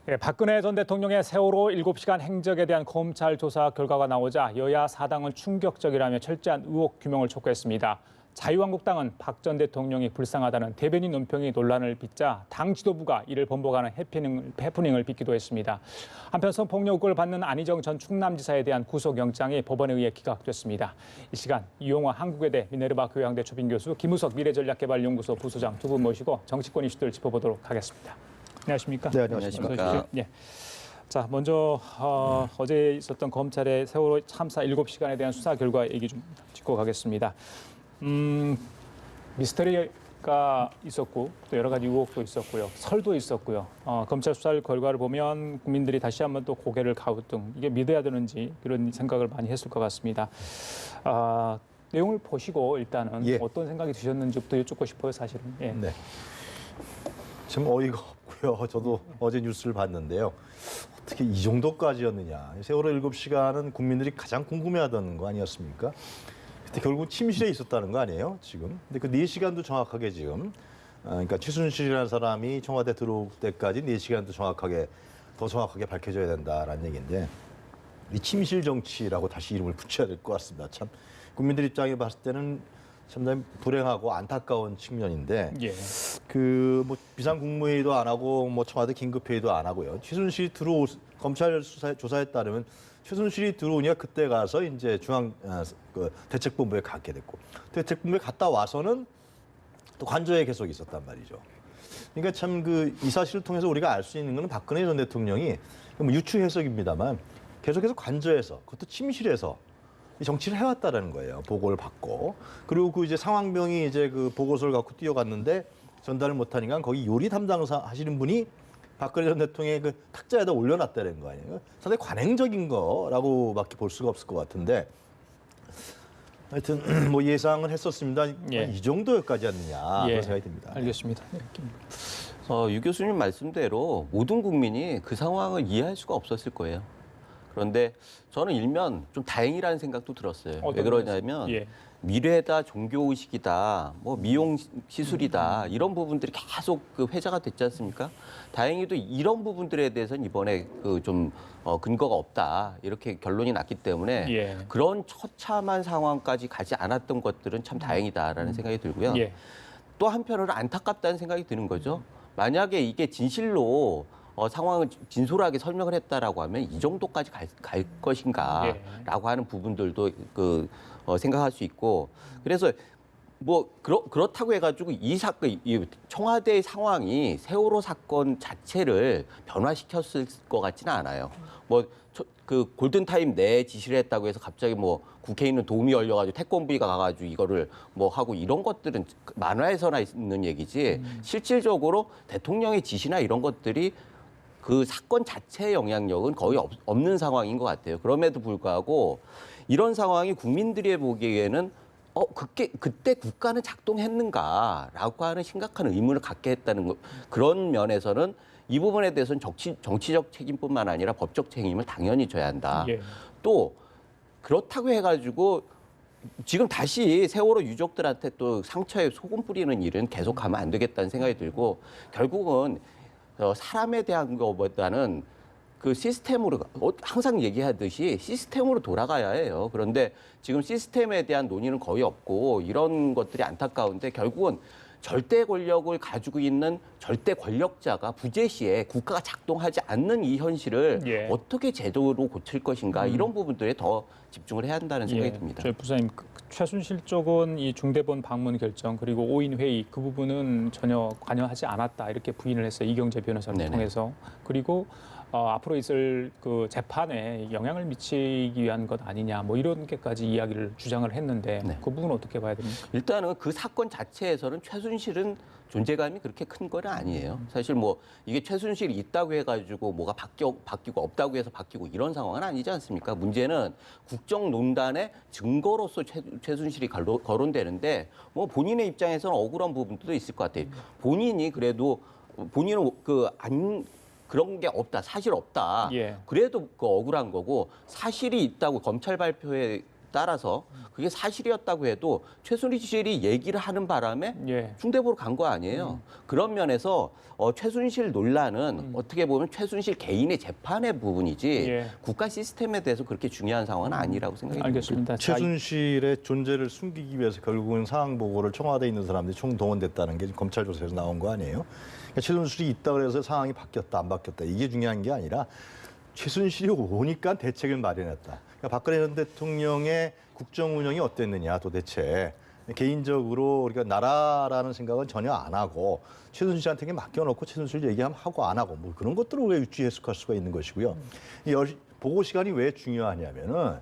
예, 박근혜 전 대통령의 세월호 7시간 행적에 대한 검찰 조사 결과가 나오자 여야 사당은 충격적이라며 철저한 의혹 규명을 촉구했습니다. 자유한국당은 박 전 대통령이 불쌍하다는 대변인 논평이 논란을 빚자 당 지도부가 이를 번복하는 해프닝을 빚기도 했습니다. 한편 성폭력 의혹을 받는 안희정 전 충남지사에 대한 구속영장이 법원에 의해 기각됐습니다. 이 시간 이용화 한국외대 미네르바 교양대 초빙교수, 김우석 미래전략개발연구소 부소장 두 분 모시고 정치권 이슈들 짚어보도록 하겠습니다. 안녕하십니까? 네, 안녕하십니까. 예. 자, 먼저 어제 있었던 검찰의 세월호 참사 7시간에 대한 수사 결과 얘기 좀 짚고 가겠습니다. 미스터리가 있었고 또 여러 가지 의혹도 있었고요. 설도 있었고요. 검찰 수사 결과를 보면 국민들이 다시 한번 또 고개를 갸우뚱 이게 믿어야 되는지 그런 생각을 많이 했을 것 같습니다. 내용을 보시고 일단은 어떤 생각이 드셨는지부터 여쭙고 싶어요, 사실은. 예. 네. 참 어이가 없고요. 저도 어제 뉴스를 봤는데요. 어떻게 이 정도까지였느냐. 세월호 7시간은 국민들이 가장 궁금해하던 거 아니었습니까? 그때 결국 침실에 있었다는 거 아니에요, 지금? 근데 그 4시간도 정확하게 지금, 그러니까 최순실이라는 사람이 청와대 들어올 때까지 4시간도 더 정확하게 밝혀져야 된다라는 얘기인데, 이 침실 정치라고 다시 이름을 붙여야 될 것 같습니다. 참 국민들 입장에 봤을 때는 상당히 불행하고 안타까운 측면인데, 뭐 비상국무회의도 안 하고 뭐 청와대 긴급회의도 안 하고요. 최순실이 검찰 조사에 따르면 최순실이 들어오니까 그때 가서 이제 대책본부에 가게 됐고, 대책본부에 갔다 와서는 또 관저에 계속 있었단 말이죠. 그러니까 참 이 사실을 통해서 우리가 알 수 있는 건 박근혜 전 대통령이 뭐 유추 해석입니다만 계속해서 관저에서, 그것도 침실에서 정치를 해왔다라는 거예요. 보고를 받고. 그리고 그 이제 상황병이 이제 그 보고서를 갖고 뛰어갔는데 전달을 못하니까 거기 요리 담당사 하시는 분이 박근혜 전 대통령의 그 탁자에다 올려놨다는 거 아니에요. 상당히 관행적인 거라고밖에 볼 수가 없을 것 같은데, 하여튼 뭐 예상을 했었습니다. 이 정도까지였느냐 그런 생각이 듭니다. 알겠습니다. 유 교수님 말씀대로 모든 국민이 그 상황을 이해할 수가 없었을 거예요. 그런데 저는 일면 좀 다행이라는 생각도 들었어요. 왜 그러냐면 미래다, 종교의식이다, 뭐 미용 시술이다 이런 부분들이 계속 회자가 됐지 않습니까? 다행히도 이런 부분들에 대해서는 이번에 좀 근거가 없다 이렇게 결론이 났기 때문에 그런 처참한 상황까지 가지 않았던 것들은 참 다행이다라는 생각이 들고요. 또 한편으로 안타깝다는 생각이 드는 거죠. 만약에 이게 진실로 상황을 진솔하게 설명을 했다라고 하면 이 정도까지 갈 것인가라고 하는 부분들도 생각할 수 있고, 그래서 뭐 그렇다고 해가지고 이 청와대의 상황이 세월호 사건 자체를 변화시켰을 것 같지는 않아요. 뭐 그 골든타임 내 지시를 했다고 해서 갑자기 뭐 국회의원 도움이 열려가지고 태권브이가 가가지고 이거를 뭐 하고 이런 것들은 만화에서나 있는 얘기지 실질적으로 대통령의 지시나 이런 것들이 그 사건 자체의 영향력은 거의 없는 상황인 것 같아요. 그럼에도 불구하고 이런 상황이 국민들이 보기에는 그때 국가는 작동했는가라고 하는 심각한 의문을 갖게 했다는 것, 그런 면에서는 이 부분에 대해서는 정치적 책임뿐만 아니라 법적 책임을 당연히 져야 한다. 또 그렇다고 해가지고 지금 다시 세월호 유족들한테 또 상처에 소금 뿌리는 일은 계속하면 안 되겠다는 생각이 들고, 결국은 사람에 대한 것보다는 그 시스템으로, 항상 얘기하듯이 시스템으로 돌아가야 해요. 그런데 지금 시스템에 대한 논의는 거의 없고 이런 것들이 안타까운데, 결국은 절대 권력을 가지고 있는 절대 권력자가 부재 시에 국가가 작동하지 않는 이 현실을 어떻게 제도로 고칠 것인가, 이런 부분들에 더 집중을 해야 한다는 생각이 듭니다. 저희 부사님, 최순실 쪽은 이 중대본 방문 결정 그리고 5인 회의 그 부분은 전혀 관여하지 않았다 이렇게 부인을 했어요. 이경재 변호사를 통해서. 그리고 앞으로 있을 그 재판에 영향을 미치기 위한 것 아니냐 뭐 이런 게까지 이야기를 주장을 했는데 그 부분은 어떻게 봐야 됩니까? 일단은 그 사건 자체에서는 최순실은 존재감이 그렇게 큰 건 아니에요. 사실 뭐 이게 최순실이 있다고 해가지고 뭐가 바뀌고 없다고 해서 바뀌고 이런 상황은 아니지 않습니까? 문제는 국정농단의 증거로서 최순실이 거론되는데, 뭐 본인의 입장에서는 억울한 부분도 있을 것 같아요. 본인은 그런 게 없다, 사실 없다. 그래도 억울한 거고, 사실이 있다고 검찰 발표에 따라서 그게 사실이었다고 해도 최순실이 얘기를 하는 바람에 예. 중대보로 간 거 아니에요. 그런 면에서 최순실 논란은 어떻게 보면 최순실 개인의 재판의 부분이지 예. 국가 시스템에 대해서 그렇게 중요한 상황은 아니라고 생각합니다. 알겠습니다. 자, 최순실의 존재를 숨기기 위해서 결국은 상황 보고를 청와대에 있는 사람들이 총동원됐다는 게 지금 검찰 조사에서 나온 거 아니에요? 그러니까 최순실이 있다 그래서 상황이 바뀌었다 안 바뀌었다 이게 중요한 게 아니라 최순실이 오니까 대책을 마련했다. 그러니까 박근혜 전 대통령의 국정 운영이 어땠느냐 도대체. 개인적으로 우리가 나라라는 생각은 전혀 안 하고 최순실한테 맡겨놓고 최순실 얘기하면 하고 안 하고 뭐 그런 것들을 왜 유추 해석할 수가 있는 것이고요. 이 보고 시간이 왜 중요하냐면은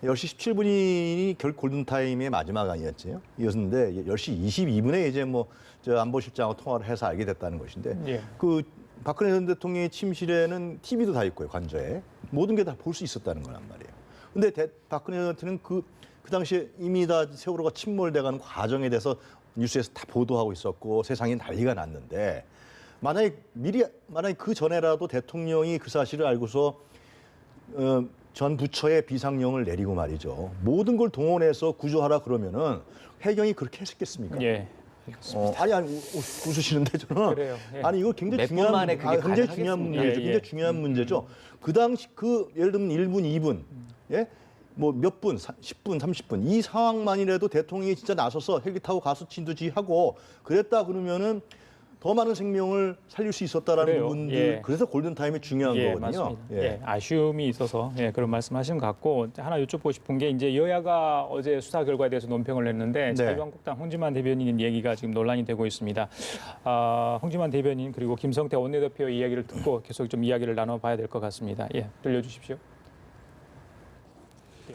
10시 17분이 골든타임의 마지막 아니었죠. 이었는데 10시 22분에 이제 저 안보실장하고 통화를 해서 알게 됐다는 것인데 예. 그 박근혜 전 대통령의 침실에는 TV도 다 있고요, 관저에. 모든 게 다 볼 수 있었다는 거란 말이에요. 근데 박근혜 전 대통령은 그 당시에 이미 다 세월호가 침몰돼가는 과정에 대해서 뉴스에서 다 보도하고 있었고 세상이 난리가 났는데 만약에 그 전에라도 대통령이 그 사실을 알고서 전 부처에 비상령을 내리고 말이죠. 모든 걸 동원해서 구조하라 그러면은 해경이 그렇게 했겠습니까? 예. 아니 웃으시는데 저는 그래요. 예. 아니 이거 굉장히 몇 중요한 분 만에 그게 굉장히 중요한 가능하겠습니까? 문제죠. 예, 굉장히 중요한 문제죠. 그 당시 예를 들면 1분, 2분, 예, 뭐 몇 분, 10분, 30분 이 상황만이라도 대통령이 진짜 나서서 헬기 타고 가서 진두지휘하고 그랬다 그러면은 더 많은 생명을 살릴 수 있었다라는 그래요. 부분들. 예. 그래서 골든타임이 중요한 예, 거거든요. 맞습니다. 예, 아쉬움이 있어서 그런 말씀하신 것 같고 하나 여쭙고 싶은 게 이제 여야가 어제 수사 결과에 대해서 논평을 했는데 네. 자유한국당 홍지만 대변인 얘기가 지금 논란이 되고 있습니다. 홍지만 대변인 그리고 김성태 원내대표의 이야기를 듣고 계속 좀 이야기를 나눠봐야 될 것 같습니다. 예, 들려주십시오.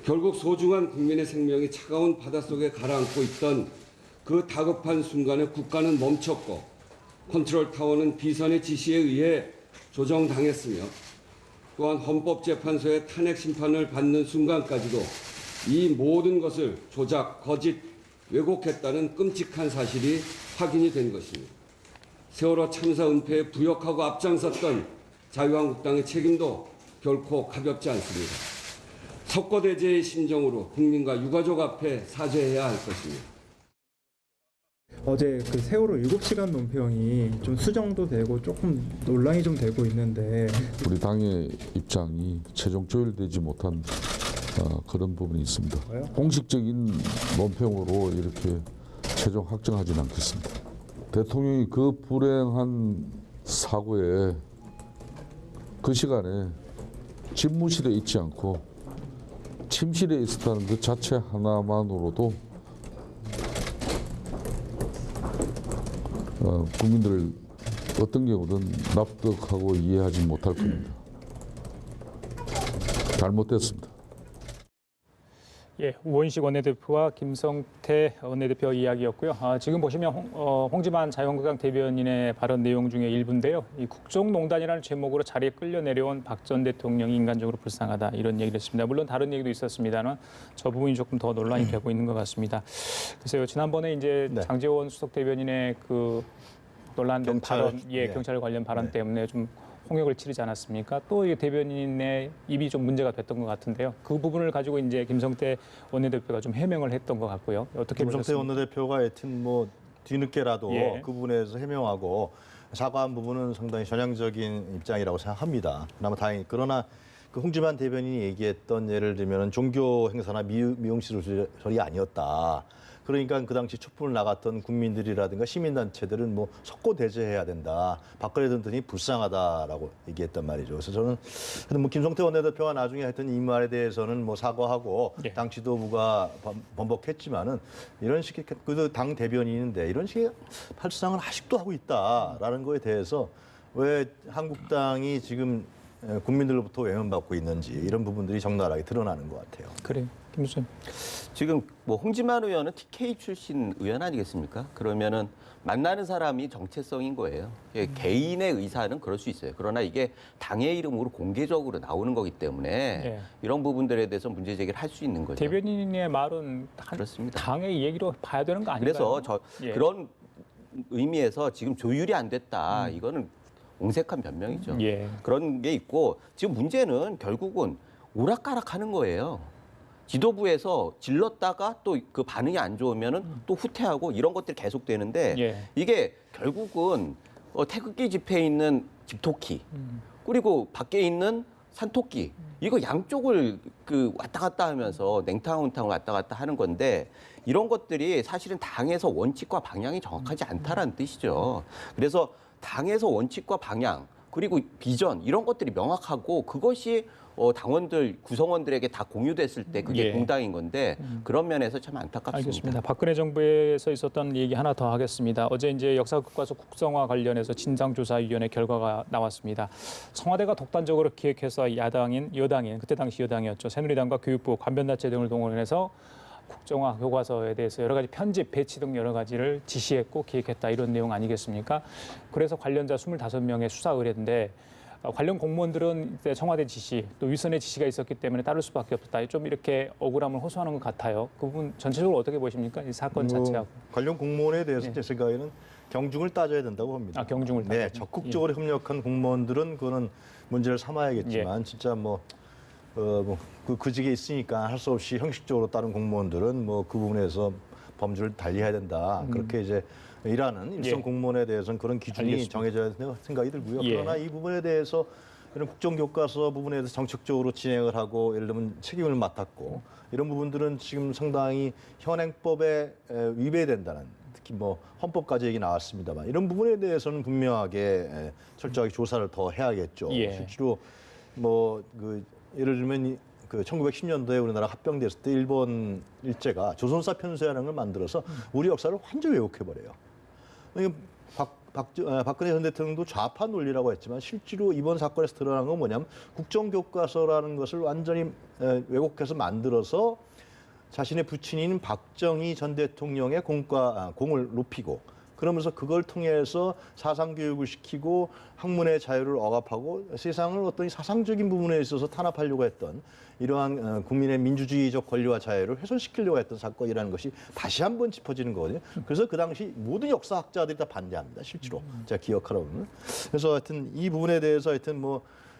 결국 소중한 국민의 생명이 차가운 바닷속에 가라앉고 있던 그 다급한 순간에 국가는 멈췄고 컨트롤 타워는 비선의 지시에 의해 조정당했으며 또한 헌법재판소의 탄핵 심판을 받는 순간까지도 이 모든 것을 조작, 거짓, 왜곡했다는 끔찍한 사실이 확인이 된 것입니다. 세월호 참사 은폐에 부역하고 앞장섰던 자유한국당의 책임도 결코 가볍지 않습니다. 석고대죄의 심정으로 국민과 유가족 앞에 사죄해야 할 것입니다. 어제 그 세월호 7시간 논평이 좀 수정도 되고 조금 논란이 좀 되고 있는데 우리 당의 입장이 최종 조율되지 못한 그런 부분이 있습니다. 공식적인 논평으로 이렇게 최종 확정하지는 않겠습니다. 대통령이 그 불행한 사고에 그 시간에 집무실에 있지 않고 침실에 있었다는 그 자체 하나만으로도 국민들을 어떤 경우든 납득하고 이해하지 못할 겁니다. 잘못됐습니다. 예, 우원식 원내대표와 김성태 원내대표 이야기였고요. 지금 보시면 홍지만 자유한국당 대변인의 발언 내용 중에 일부인데요. 이 국정농단이라는 제목으로 자리에 끌려 내려온 박 전 대통령이 인간적으로 불쌍하다 이런 얘기를 했습니다. 물론 다른 얘기도 있었습니다만 저 부분이 조금 더 논란이 되고 있는 것 같습니다. 글쎄요, 지난번에 이제 네. 장제원 수석 대변인의 그 논란된 발언, 네. 경찰 관련 발언 네. 때문에 좀 홍역을 치르지 않았습니까? 또 이 대변인의 입이 좀 문제가 됐던 것 같은데요. 그 부분을 가지고 이제 김성태 원내대표가 좀 해명을 했던 것 같고요. 어떻게 김성태 보셨습니까? 원내대표가 하여튼 뒤늦게라도 예. 그 부분에서 해명하고 사과한 부분은 상당히 전향적인 입장이라고 생각합니다. 그나마 다행히 그러나 그 홍지만 대변인이 얘기했던 예를 들면 종교 행사나 미용시설이 아니었다. 그러니까 그 당시 촛불을 나갔던 국민들이라든가 시민단체들은 석고대죄해야 된다. 박근혜 대통령이 불쌍하다라고 얘기했단 말이죠. 그래서 저는 김성태 원내대표가 나중에 하여튼 이 말에 대해서는 사과하고 예. 당 지도부가 번복했지만은 이런 식의 그 당 대변인인데 이런 식의 팔상을 아직도 하고 있다라는 거에 대해서 왜 한국당이 지금 국민들로부터 외면받고 있는지 이런 부분들이 적나라하게 드러나는 것 같아요. 그래요. 김수현. 지금 홍지만 의원은 TK 출신 의원 아니겠습니까? 그러면은 만나는 사람이 정체성인 거예요. 개인의 의사는 그럴 수 있어요. 그러나 이게 당의 이름으로 공개적으로 나오는 거기 때문에 예. 이런 부분들에 대해서 문제 제기를 할 수 있는 거죠. 대변인의 말은 그렇습니다. 당의 얘기로 봐야 되는 거 아닌가요? 그래서 예. 그런 의미에서 지금 조율이 안 됐다. 이거는 옹색한 변명이죠. 예. 그런 게 있고 지금 문제는 결국은 오락가락하는 거예요. 지도부에서 질렀다가 또 그 반응이 안 좋으면은 또 후퇴하고 이런 것들이 계속되는데 예. 이게 결국은 태극기 집회에 있는 집토끼 그리고 밖에 있는 산토끼 이거 양쪽을 그 왔다 갔다 하면서 냉탕온탕을 왔다 갔다 하는 건데 이런 것들이 사실은 당에서 원칙과 방향이 정확하지 않다라는 뜻이죠. 그래서 당에서 원칙과 방향 그리고 비전 이런 것들이 명확하고 그것이 당원들 구성원들에게 다 공유됐을 때 그게 예. 공당인 건데 그런 면에서 참 안타깝습니다. 알겠습니다. 박근혜 정부에서 있었던 얘기 하나 더 하겠습니다. 어제 이제 역사교과서 국정화 관련해서 진상조사위원회 결과가 나왔습니다. 청와대가 독단적으로 기획해서 여당인 그때 당시 여당이었죠. 새누리당과 교육부, 관변단체 등을 동원해서 국정화 교과서에 대해서 여러 가지 편집, 배치 등 여러 가지를 지시했고 기획했다 이런 내용 아니겠습니까? 그래서 관련자 25명의 수사 의뢰인데 관련 공무원들은 이제 청와대 지시, 또 윗선의 지시가 있었기 때문에 따를 수밖에 없었다. 좀 이렇게 억울함을 호소하는 것 같아요. 그 부분 전체적으로 어떻게 보십니까? 이 사건 자체하고. 관련 공무원에 대해서 제 생각에는 경중을 따져야 된다고 봅니다. 경중을 따져야 네, 적극적으로 협력한 공무원들은 그거는 문제를 삼아야겠지만 진짜 그 직에 있으니까 할 수 없이 형식적으로 따른 공무원들은 그 부분에서 범주를 달리해야 된다. 그렇게 이제 일하는 일선 공무원에 대해서는 그런 기준이 알겠습니다. 정해져야 된다고 생각이 들고요. 예. 그러나 이 부분에 대해서 이런 국정교과서 부분에 대해서 정책적으로 진행을 하고 예를 들면 책임을 맡았고 이런 부분들은 지금 상당히 현행법에 위배된다는 특히 헌법까지 얘기 나왔습니다만 이런 부분에 대해서는 분명하게 철저하게 조사를 더 해야겠죠. 예. 실제로 예를 들면 그 1910년도에 우리나라 합병됐을 때 일본 일제가 조선사 편서라는 걸 만들어서 우리 역사를 완전히 왜곡해버려요. 박근혜 전 대통령도 좌파 논리라고 했지만 실제로 이번 사건에서 드러난 건 뭐냐면 국정교과서라는 것을 완전히 왜곡해서 만들어서 자신의 부친인 박정희 전 대통령의 공을 높이고 그러면서 그걸 통해서 사상교육을 시키고 학문의 자유를 억압하고 세상을 어떤 사상적인 부분에 있어서 탄압하려고 했던 이러한 국민의 민주주의적 권리와 자유를 훼손시키려고 했던 사건이라는 것이 다시 한번 짚어지는 거거든요. 그래서 그 당시 모든 역사학자들이 다 반대합니다. 실제로 제가 기억하라고는. 그래서 하여튼 이 부분에 대해서 하여튼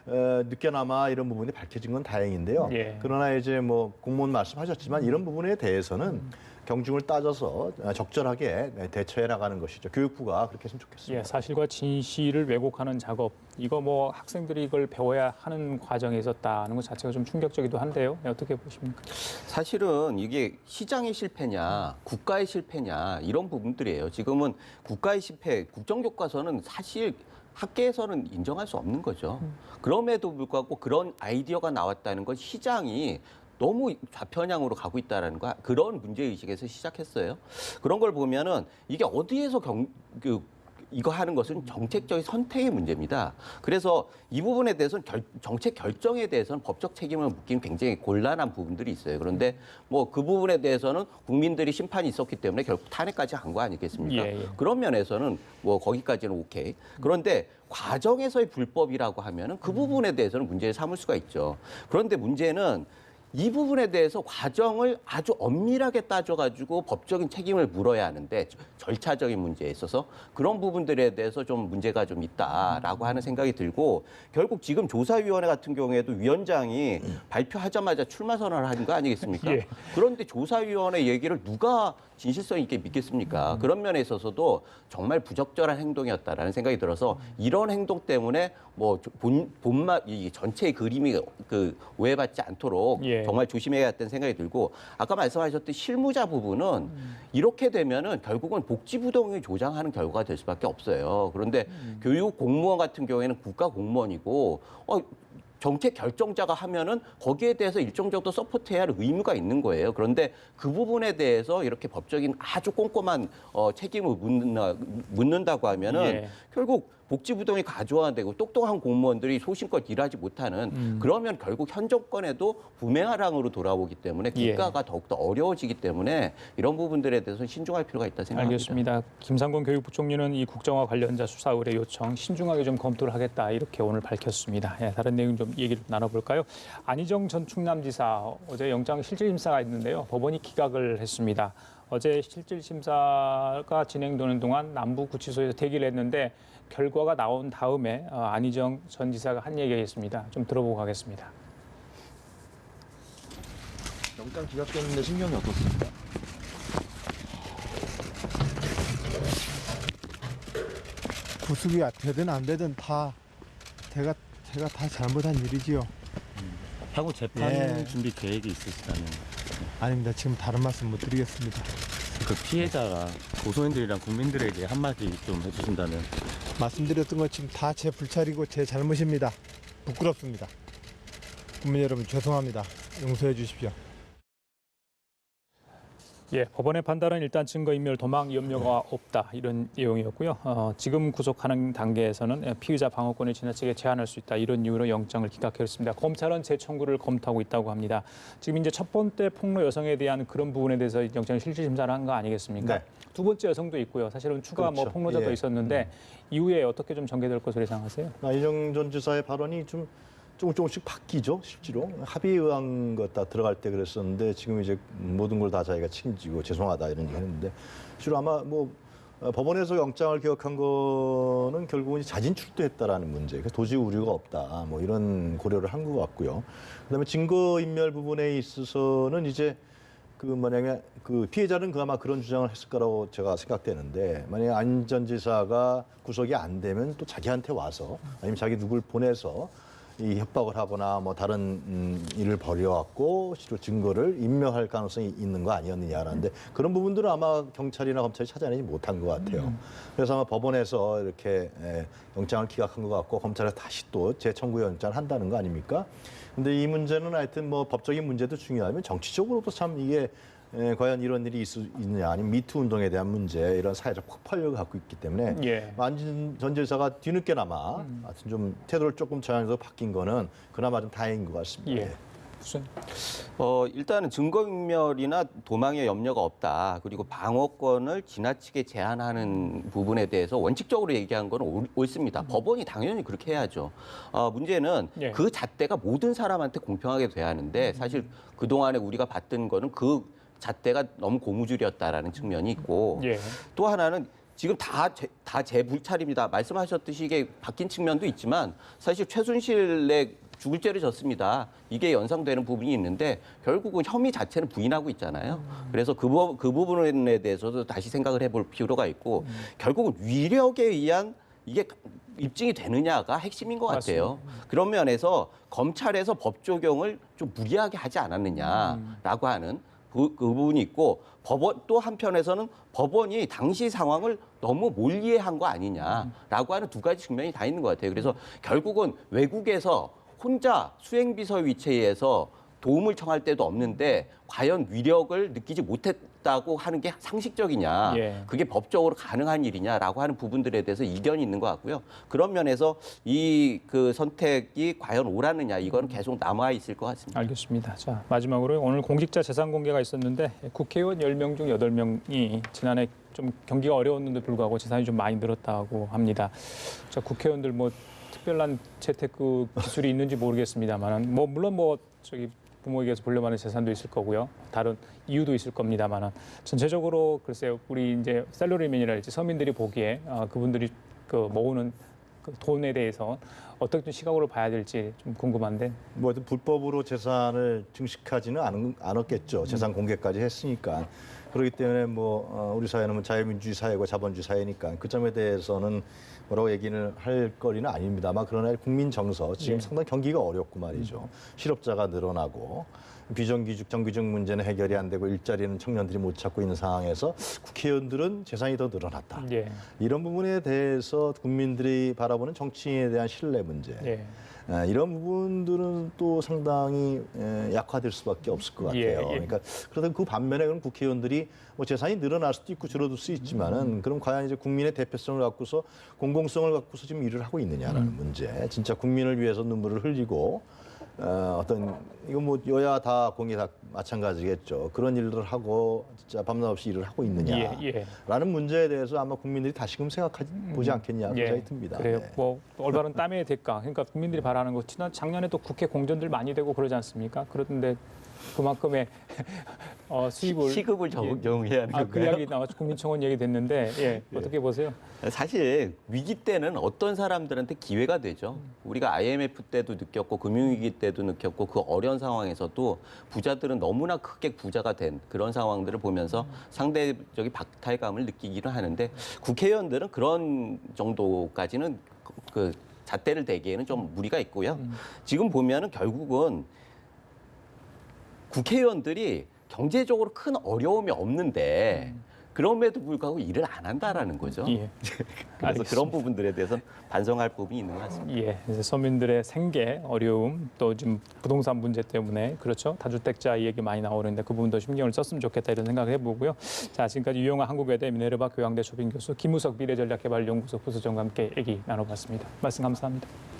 늦게나마 이런 부분이 밝혀진 건 다행인데요. 예. 그러나 이제 공무원 말씀하셨지만 이런 부분에 대해서는 경중을 따져서 적절하게 대처해 나가는 것이죠. 교육부가 그렇게 했으면 좋겠습니다. 예, 사실과 진실을 왜곡하는 작업, 이거 학생들이 이걸 배워야 하는 과정에 있었다는 것 자체가 좀 충격적이기도 한데요. 어떻게 보십니까? 사실은 이게 시장의 실패냐, 국가의 실패냐 이런 부분들이에요. 지금은 국가의 실패, 국정교과서는 사실 학계에서는 인정할 수 없는 거죠. 그럼에도 불구하고 그런 아이디어가 나왔다는 건 시장이 너무 좌편향으로 가고 있다는 거 그런 문제의식에서 시작했어요. 그런 걸 보면은 이게 어디에서 이거 하는 것은 정책적인 선택의 문제입니다. 그래서 이 부분에 대해서는 정책 결정에 대해서는 법적 책임을 묻기는 굉장히 곤란한 부분들이 있어요. 그런데 그 부분에 대해서는 국민들이 심판이 있었기 때문에 결국 탄핵까지 간 거 아니겠습니까? 예. 그런 면에서는 거기까지는 오케이. 그런데 과정에서의 불법이라고 하면은 그 부분에 대해서는 문제를 삼을 수가 있죠. 그런데 문제는 이 부분에 대해서 과정을 아주 엄밀하게 따져가지고 법적인 책임을 물어야 하는데 절차적인 문제에 있어서 그런 부분들에 대해서 좀 문제가 좀 있다라고 하는 생각이 들고 결국 지금 조사위원회 같은 경우에도 위원장이 발표하자마자 출마 선언을 한 거 아니겠습니까? 예. 그런데 조사위원회 얘기를 누가 진실성 있게 믿겠습니까? 그런 면에 있어서도 정말 부적절한 행동이었다라는 생각이 들어서 이런 행동 때문에 이 전체의 그림이 오해받지 않도록 예. 정말 조심해야 했다는 생각이 들고 아까 말씀하셨던 실무자 부분은 이렇게 되면은 결국은 복지부동을 조장하는 결과가 될 수밖에 없어요. 그런데 교육 공무원 같은 경우에는 국가 공무원이고 정책 결정자가 하면은 거기에 대해서 일정 정도 서포트해야 할 의무가 있는 거예요. 그런데 그 부분에 대해서 이렇게 법적인 아주 꼼꼼한 책임을 묻는다고 하면은 예. 결국 복지부동이 가져와야 되고 똑똑한 공무원들이 소신껏 일하지 못하는 그러면 결국 현 정권에도 부메랑으로 돌아오기 때문에 국가가 더욱더 어려워지기 때문에 이런 부분들에 대해서 신중할 필요가 있다 생각합니다. 알겠습니다. 김상곤 교육부총리는 이 국정화 관련자 수사 의뢰 요청 신중하게 좀 검토를 하겠다 이렇게 오늘 밝혔습니다. 다른 내용 좀 얘기를 나눠볼까요? 안희정 전 충남지사 어제 영장 실질심사가 있는데요. 법원이 기각을 했습니다. 어제 실질심사가 진행되는 동안 남부구치소에서 대기를 했는데 결과가 나온 다음에 안희정 전 지사가 한 얘기가 있습니다. 좀 들어보고 가겠습니다. 영장 기각됐는데 신경이 어떻습니까? 구속이 되든 안 되든 다 제가 다 잘못한 일이지요. 향후 재판 예. 준비 계획이 있으시다면 아닙니다. 지금 다른 말씀 못 드리겠습니다. 그 피해자가 고소인들이랑 국민들에게 한마디 좀 해주신다면. 말씀드렸던 것 지금 다 제 불찰이고 제 잘못입니다. 부끄럽습니다. 국민 여러분 죄송합니다. 용서해 주십시오. 예, 법원의 판단은 일단 증거인멸 도망 염려가 없다 이런 내용이었고요. 지금 구속하는 단계에서는 피의자 방어권을 지나치게 제한할 수 있다 이런 이유로 영장을 기각했습니다. 검찰은 재청구를 검토하고 있다고 합니다. 지금 이제 첫 번째 폭로 여성에 대한 그런 부분에 대해서 영장 실질 심사를 한 거 아니겠습니까? 네. 두 번째 여성도 있고요. 사실은 추가 그렇죠. 폭로자도 예. 있었는데 이후에 어떻게 좀 전개될 것으로 예상하세요? 이정 전 지사의 발언이 좀 조금씩 바뀌죠, 실제로. 합의에 의한 것 다 들어갈 때 그랬었는데 지금 이제 모든 걸 다 자기가 책임지고 죄송하다 이런 얘기 했는데 실로 아마 법원에서 영장을 기각한 거는 결국은 자진 출두했다라는 문제, 그래서 도저히 우려가 없다, 뭐 이런 고려를 한 것 같고요. 그다음에 증거인멸 부분에 있어서는 이제 만약에 피해자는 아마 그런 주장을 했을 거라고 제가 생각되는데 만약에 안 전 지사가 구속이 안 되면 또 자기한테 와서 아니면 자기 누굴 보내서 이 협박을 하거나 뭐 다른 일을 벌여왔고 실로 증거를 인멸할 가능성이 있는 거 아니었느냐라는데 그런 부분들은 아마 경찰이나 검찰이 찾아내지 못한 것 같아요. 그래서 아마 법원에서 이렇게 영장을 기각한 것 같고 검찰에서 다시 또 재청구 영장을 한다는 거 아닙니까? 근데 이 문제는 하여튼 법적인 문제도 중요하면 정치적으로도 참 이게 과연 이런 일이 있느냐 아니면 미투 운동에 대한 문제 이런 사회적 폭발력을 갖고 있기 때문에 예. 안 전 지사가 뒤늦게나마 하여튼 좀 태도를 조금 전향적으로 바뀐 거는 그나마 좀 다행인 것 같습니다. 예. 무슨 일단은 증거인멸이나 도망의 염려가 없다. 그리고 방어권을 지나치게 제한하는 부분에 대해서 원칙적으로 얘기한 건 옳습니다. 법원이 당연히 그렇게 해야죠. 문제는 예. 그 잣대가 모든 사람한테 공평하게 돼야 하는데 사실 그동안에 우리가 봤던 거는 그 잣대가 너무 고무줄이었다라는 측면이 있고 예. 또 하나는 지금 다 제 불찰입니다. 말씀하셨듯이 이게 바뀐 측면도 있지만 사실 최순실의 죽을 죄를 졌습니다. 이게 연상되는 부분이 있는데 결국은 혐의 자체는 부인하고 있잖아요. 그래서 그 부분에 대해서도 다시 생각을 해볼 필요가 있고 결국은 위력에 의한 이게 입증이 되느냐가 핵심인 것 같아요. 그런 면에서 검찰에서 법 적용을 좀 무리하게 하지 않았느냐라고 하는 그 부분이 있고 법원 또 한편에서는 법원이 당시 상황을 너무 몰이해한 거 아니냐라고 하는 두 가지 측면이 다 있는 것 같아요. 그래서 결국은 외국에서 혼자 수행비서 위치에서 도움을 청할 때도 없는데 과연 위력을 느끼지 못했다고 하는 게 상식적이냐, 예. 그게 법적으로 가능한 일이냐라고 하는 부분들에 대해서 이견이 있는 것 같고요. 그런 면에서 이 선택이 과연 옳았느냐 이건 계속 남아 있을 것 같습니다. 알겠습니다. 자, 마지막으로 오늘 공직자 재산 공개가 있었는데 국회의원 10명 중 8명이 지난해 좀 경기가 어려웠는데 불구하고 재산이 좀 많이 늘었다고 합니다. 자, 국회의원들 특별한 재테크 기술이 있는지 모르겠습니다만, 물론 부모에게서 물려받은 재산도 있을 거고요. 다른 이유도 있을 겁니다만, 전체적으로 글쎄요, 우리 이제 셀러리맨이랄지 서민들이 보기에 그분들이 모으는 그 돈에 대해서 어떻게 시각으로 봐야 될지 좀 궁금한데. 불법으로 재산을 증식하지는 않았겠죠. 재산 공개까지 했으니까. 그렇기 때문에 우리 사회는 자유민주주의 사회고 자본주의 사회니까 그 점에 대해서는 뭐라고 얘기를 할 거리는 아닙니다만 그러나 국민 정서 지금 상당히 경기가 어렵고 말이죠. 실업자가 늘어나고 비정규직 정규직 문제는 해결이 안 되고 일자리는 청년들이 못 찾고 있는 상황에서 국회의원들은 재산이 더 늘어났다. 예. 이런 부분에 대해서 국민들이 바라보는 정치인에 대한 신뢰 문제. 예. 이런 부분들은 또 상당히 약화될 수밖에 없을 것 같아요. 예, 예. 그러니까 그러다 그 반면에 그럼 국회의원들이 재산이 늘어날 수도 있고 줄어들 수 있지만은 그럼 과연 이제 국민의 대표성을 갖고서 공공성을 갖고서 지금 일을 하고 있느냐라는 문제. 진짜 국민을 위해서 눈물을 흘리고 이거 여야 다 공이 다 마찬가지겠죠. 그런 일들을 하고 진짜 밤낮 없이 일을 하고 있느냐라는 문제에 대해서 아마 국민들이 다시금 생각해보지 않겠냐 생각이 듭니다. 그래요. 네. 올바른 땀의 대가. 그러니까 국민들이 바라는 거. 작년에 또 국회 공전들 많이 되고 그러지 않습니까? 그런데 그만큼의 수입을 시급을 적용해야 하는 건가요? 그 이야기 나왔죠. 국민청원 얘기 됐는데 어떻게 보세요? 사실 위기 때는 어떤 사람들한테 기회가 되죠. 우리가 IMF 때도 느꼈고 금융위기 때도 느꼈고 그 어려운 상황에서도 부자들은 너무나 크게 부자가 된 그런 상황들을 보면서 상대적인 박탈감을 느끼기는 하는데 국회의원들은 그런 정도까지는 그 잣대를 대기에는 좀 무리가 있고요. 지금 보면은 결국은 국회의원들이 경제적으로 큰 어려움이 없는데 그럼에도 불구하고 일을 안 한다라는 거죠. 예. 그래서 그런 부분들에 대해서는 반성할 부분이 있는 것 같습니다. 예, 이제 서민들의 생계 어려움 또 지금 부동산 문제 때문에 그렇죠 다주택자 얘기 많이 나오는데 그 부분도 신경을 썼으면 좋겠다 이런 생각을 해보고요. 자 지금까지 유용한 한국외대 미네르바 교양대 초빙 교수 김우석 미래전략개발연구소 부소장과 함께 얘기 나눠봤습니다. 말씀 감사합니다.